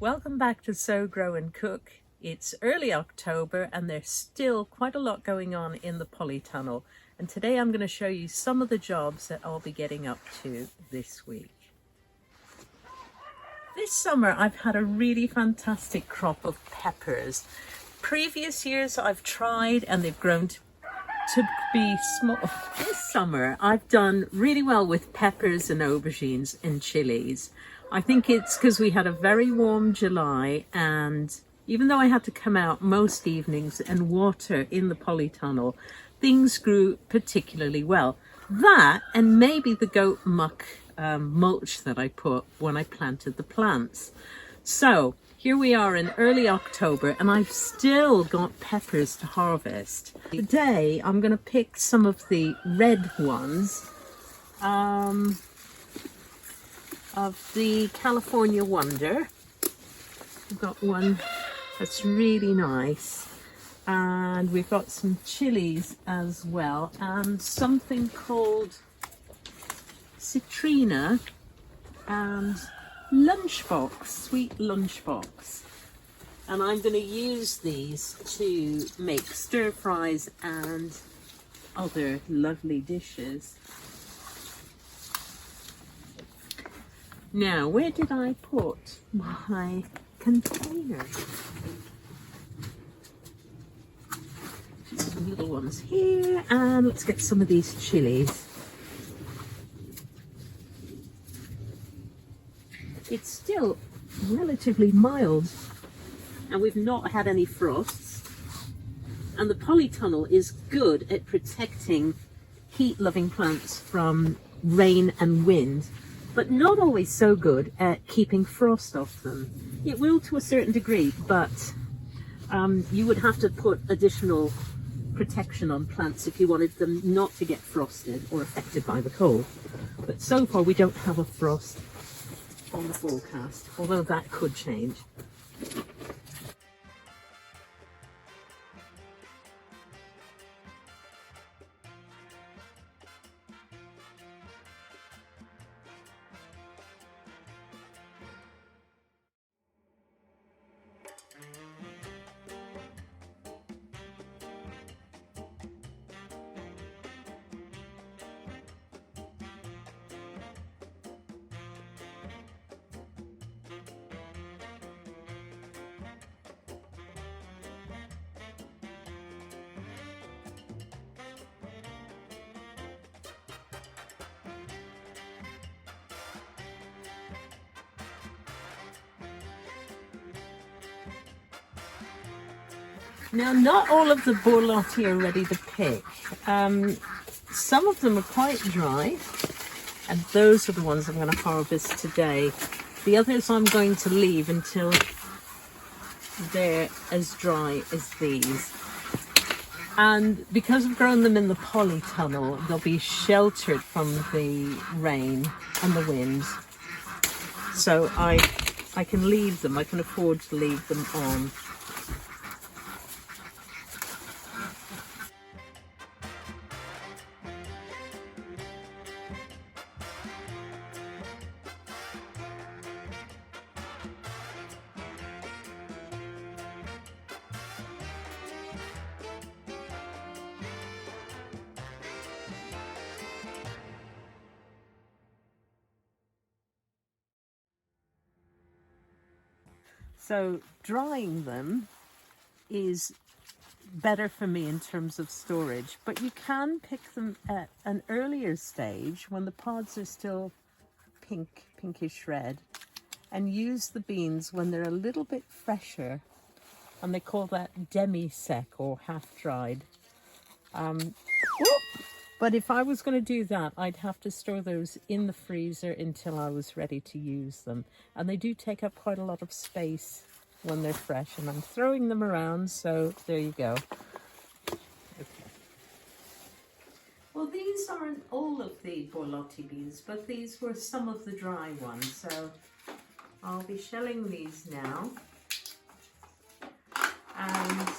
Welcome back to Sow, Grow and Cook. It's early October and there's still quite a lot going on in the polytunnel. And today I'm going to show you some of the jobs that I'll be getting up to this week. This summer I've had a really fantastic crop of peppers. Previous years I've tried and they've grown to be small. This summer I've done really well with peppers and aubergines and chilies. I think it's because we had a very warm July, and even though I had to come out most evenings and water in the polytunnel, things grew particularly well. That and maybe the goat muck mulch that I put when I planted the plants. So here we are in early October and I've still got peppers to harvest. Today I'm going to pick some of the red ones of the California Wonder. We've got one that's really nice, and we've got some chilies as well, and something called citrina and lunchbox, sweet lunchbox. And I'm going to use these to make stir fries and other lovely dishes. Now, where did I put my container? Some little ones here, and let's get some of these chilies. It's still relatively mild and we've not had any frosts, and the polytunnel is good at protecting heat-loving plants from rain and wind, but not always so good at keeping frost off them. It will to a certain degree, but you would have to put additional protection on plants if you wanted them not to get frosted or affected by the cold. But so far we don't have a frost on the forecast, although that could change. Now, not all of the borlotti are ready to pick. Some of them are quite dry, and those are the ones I'm going to harvest today. The others I'm going to leave until they're as dry as these. And because I've grown them in the polytunnel, they'll be sheltered from the rain and the wind. So I can leave them, I can afford to leave them on. So drying them is better for me in terms of storage, but you can pick them at an earlier stage when the pods are still pinkish red, and use the beans when they're a little bit fresher, and they call that demi-sec or half-dried. But if I was going to do that, I'd have to store those in the freezer until I was ready to use them. And they do take up quite a lot of space when they're fresh. And I'm throwing them around, so there you go. Okay. Well, these aren't all of the borlotti beans, but these were some of the dry ones. So I'll be shelling these now. And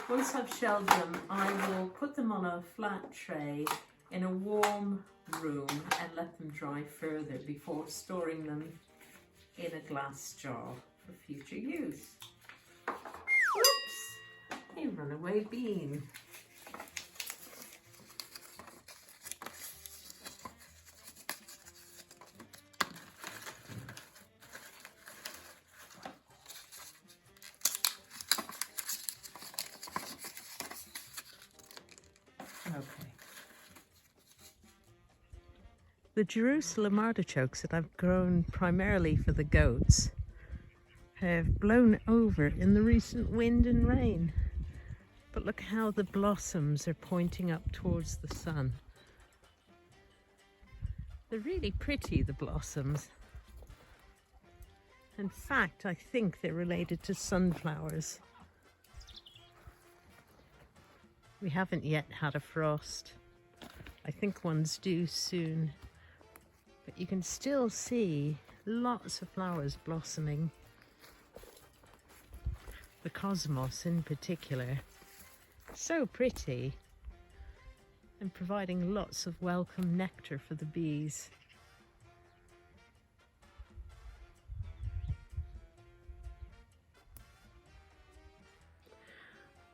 once I've shelled them, I will put them on a flat tray in a warm room and let them dry further before storing them in a glass jar for future use. Whoops! A runaway bean. Okay. The Jerusalem artichokes that I've grown primarily for the goats have blown over in the recent wind and rain. But look how the blossoms are pointing up towards the sun. They're really pretty, the blossoms. In fact, I think they're related to sunflowers. We haven't yet had a frost. I think one's due soon. But you can still see lots of flowers blossoming. The cosmos in particular. So pretty. And providing lots of welcome nectar for the bees.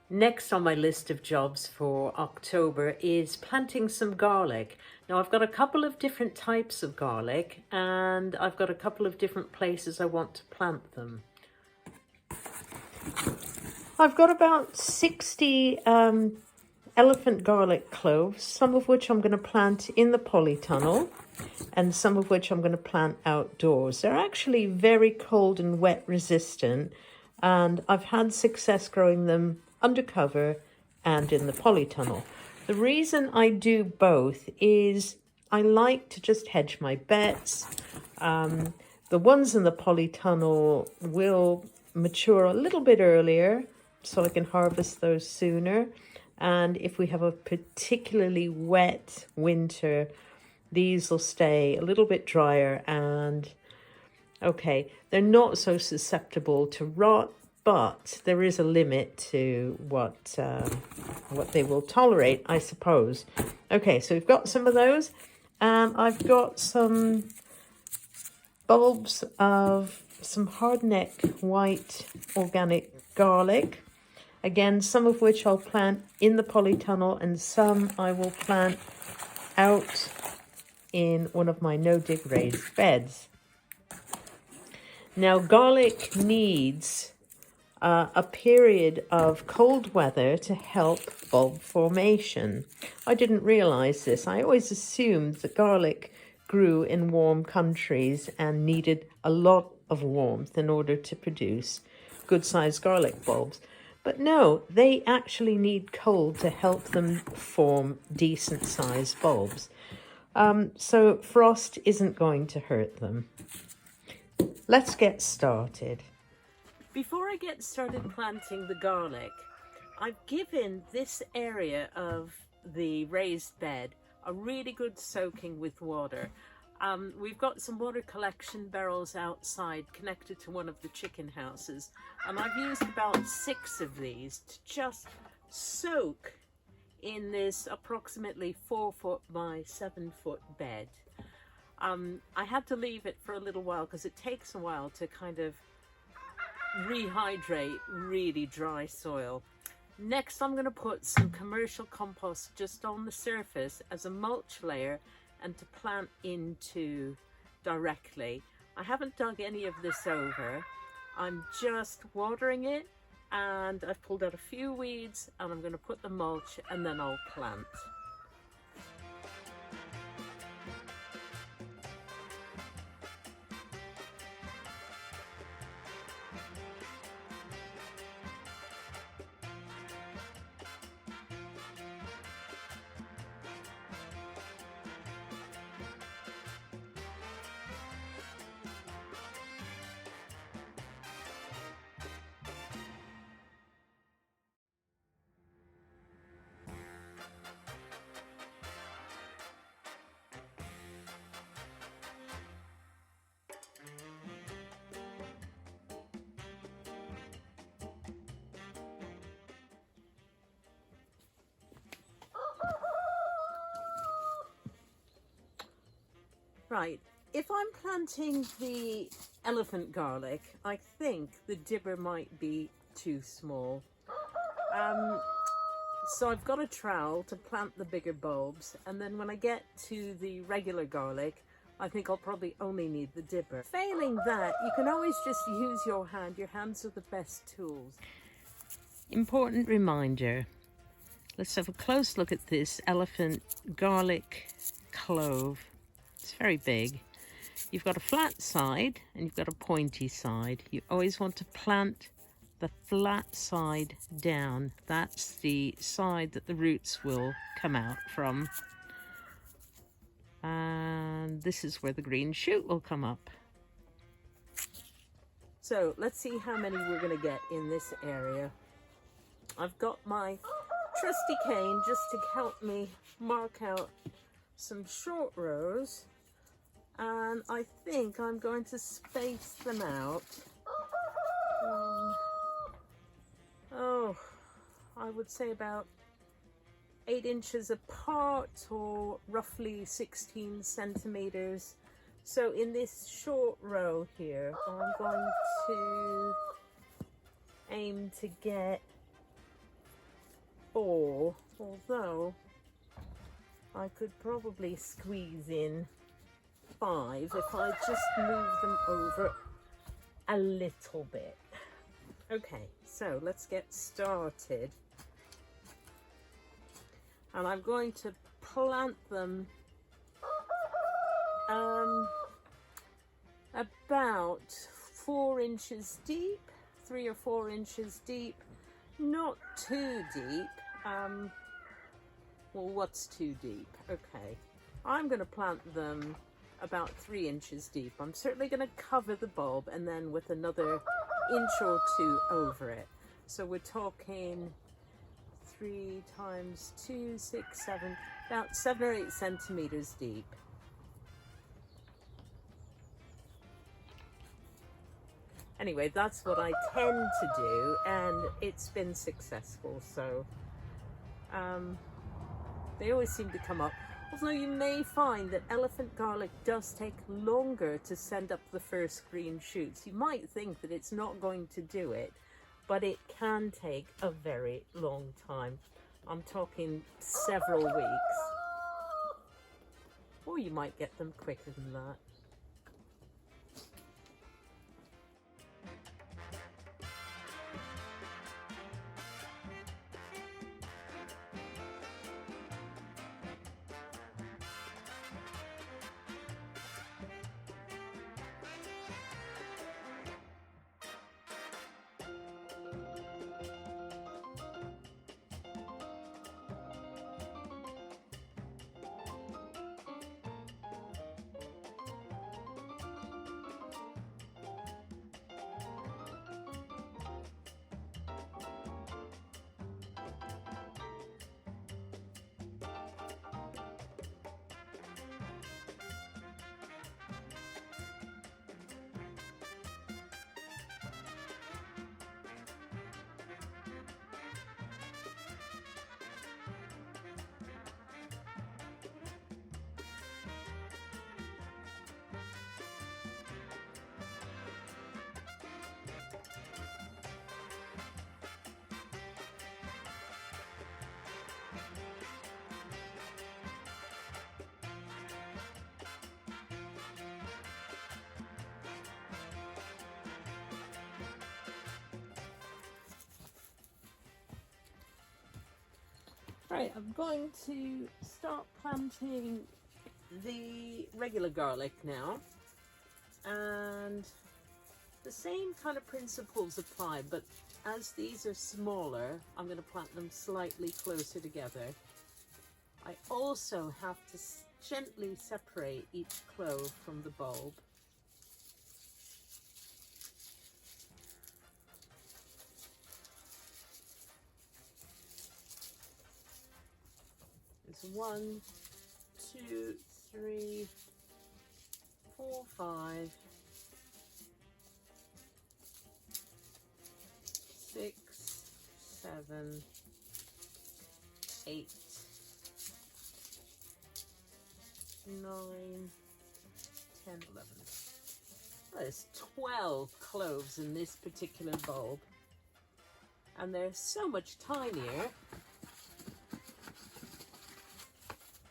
Next on my list of jobs for October is planting some garlic. Now I've got a couple of different types of garlic and I've got a couple of different places I want to plant them. I've got about 60 elephant garlic cloves, some of which I'm going to plant in the polytunnel and some of which I'm going to plant outdoors. They're actually very cold and wet resistant and I've had success growing them undercover and in the polytunnel. The reason I do both is I like to just hedge my bets. The ones in the polytunnel will mature a little bit earlier so I can harvest those sooner. And if we have a particularly wet winter, these will stay a little bit drier and okay, they're not so susceptible to rot, but there is a limit to what they will tolerate, I suppose. Okay, so we've got some of those. I've got some bulbs of some hardneck white organic garlic. Again, some of which I'll plant in the polytunnel and some I will plant out in one of my no-dig raised beds. Now, garlic needs a period of cold weather to help bulb formation. I didn't realize this. I always assumed that garlic grew in warm countries and needed a lot of warmth in order to produce good-sized garlic bulbs. But no, they actually need cold to help them form decent-sized bulbs. So frost isn't going to hurt them. Let's get started. Before I get started planting the garlic, I've given this area of the raised bed a really good soaking with water. We've got some water collection barrels outside connected to one of the chicken houses, and I've used about 6 of these to just soak in this approximately 4-foot by 7-foot bed. I had to leave it for a little while because it takes a while to kind of rehydrate really dry soil. Next, I'm going to put some commercial compost just on the surface as a mulch layer and to plant into directly. I haven't dug any of this over. I'm just watering it and I've pulled out a few weeds and I'm going to put the mulch and then I'll plant. Right, if I'm planting the elephant garlic, I think the dibber might be too small. So I've got a trowel to plant the bigger bulbs, and then when I get to the regular garlic, I think I'll probably only need the dibber. Failing that, you can always just use your hand. Your hands are the best tools. Important reminder. Let's have a close look at this elephant garlic clove. It's very big. You've got a flat side and you've got a pointy side. You always want to plant the flat side down. That's the side that the roots will come out from. And this is where the green shoot will come up. So let's see how many we're going to get in this area. I've got my trusty cane just to help me mark out some short rows. And I think I'm going to space them out. I would say about 8 inches apart, or roughly 16 centimeters. So in this short row here, I'm going to aim to get 4, although I could probably squeeze in 5 if I just move them over a little bit. Okay, so let's get started. And I'm going to plant them about 4 inches deep, 3 or 4 inches deep, not too deep. Well, what's too deep? Okay, I'm going to plant them about 3 inches deep. I'm certainly going to cover the bulb and then with another inch or 2 over it. So we're talking 3 times 2, 6, 7, about 7 or 8 centimeters deep. Anyway, that's what I tend to do, and it's been successful. So they always seem to come up. Although you may find that elephant garlic does take longer to send up the first green shoots. You might think that it's not going to do it, but it can take a very long time. I'm talking several weeks. Or you might get them quicker than that. Right, I'm going to start planting the regular garlic now, and the same kind of principles apply, but as these are smaller, I'm going to plant them slightly closer together. I also have to gently separate each clove from the bulb. It's 1, 2, 3, 4, 5, 6, 7, 8, 9, 10, 10, 11. There's 12 cloves in this particular bulb. And they're so much tinier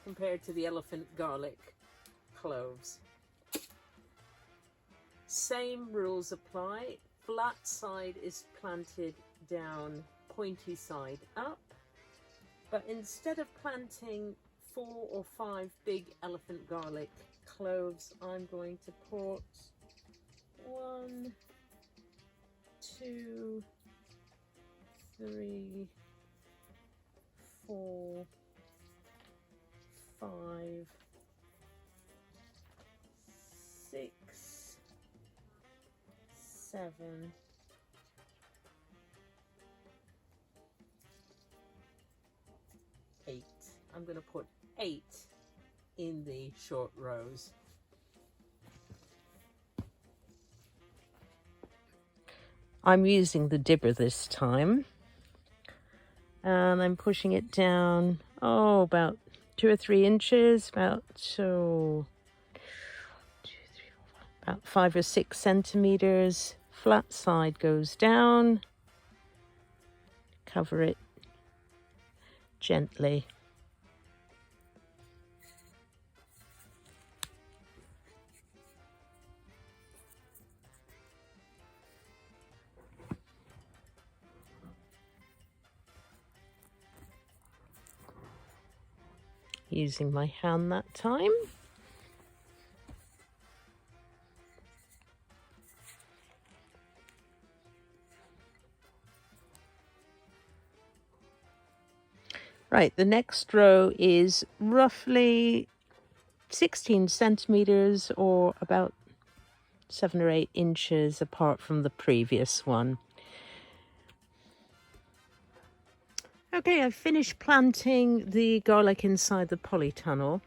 compared to the elephant garlic cloves. Same rules apply. Flat side is planted down, pointy side up. But instead of planting 4 or 5 big elephant garlic cloves, I'm going to put 1, 2, 3, 4, 5, 6, 7, 8. I'm going to put 8 in the short rows. I'm using the dibber this time, and I'm pushing it down, about 2 or 3 inches, about 5 or 6 centimeters. Flat side goes down, cover it gently. Using my hand that time. Right, the next row is roughly 16 centimeters or about 7 or 8 inches apart from the previous one. Okay, I've finished planting the garlic inside the polytunnel.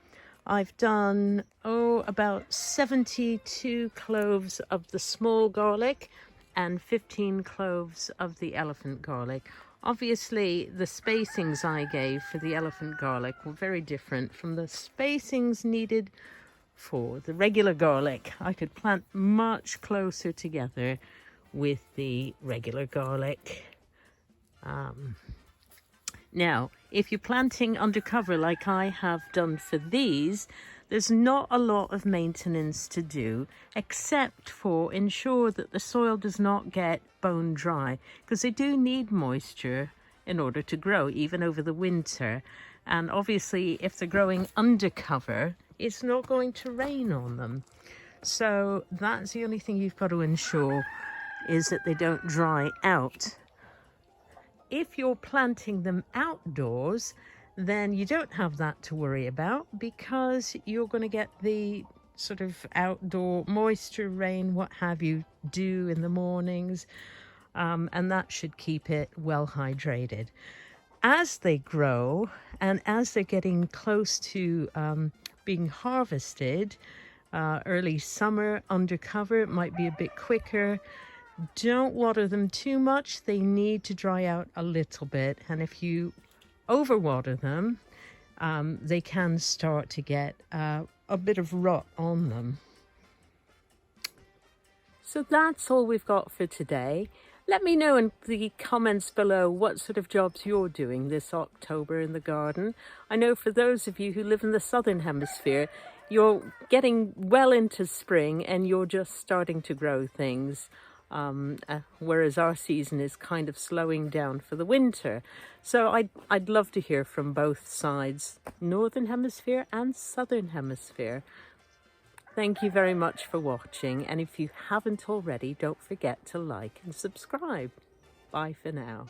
I've done, about 72 cloves of the small garlic and 15 cloves of the elephant garlic. Obviously, the spacings I gave for the elephant garlic were very different from the spacings needed for the regular garlic. I could plant much closer together with the regular garlic. Now, if you're planting undercover like I have done for these, there's not a lot of maintenance to do except for ensure that the soil does not get bone dry, because they do need moisture in order to grow even over the winter. And obviously if they're growing undercover, it's not going to rain on them. So that's the only thing you've got to ensure, is that they don't dry out. If you're planting them outdoors, then you don't have that to worry about, because you're going to get the sort of outdoor moisture, rain, what have you, dew in the mornings, and that should keep it well hydrated. As they grow and as they're getting close to being harvested, early summer, undercover, it might be a bit quicker. Don't water them too much. They need to dry out a little bit. And if you overwater them, they can start to get a bit of rot on them. So that's all we've got for today. Let me know in the comments below what sort of jobs you're doing this October in the garden. I know for those of you who live in the southern hemisphere, you're getting well into spring and you're just starting to grow things. Whereas our season is kind of slowing down for the winter. So I'd love to hear from both sides, northern hemisphere and southern hemisphere. Thank you very much for watching, and if you haven't already, don't forget to like and subscribe. Bye for now.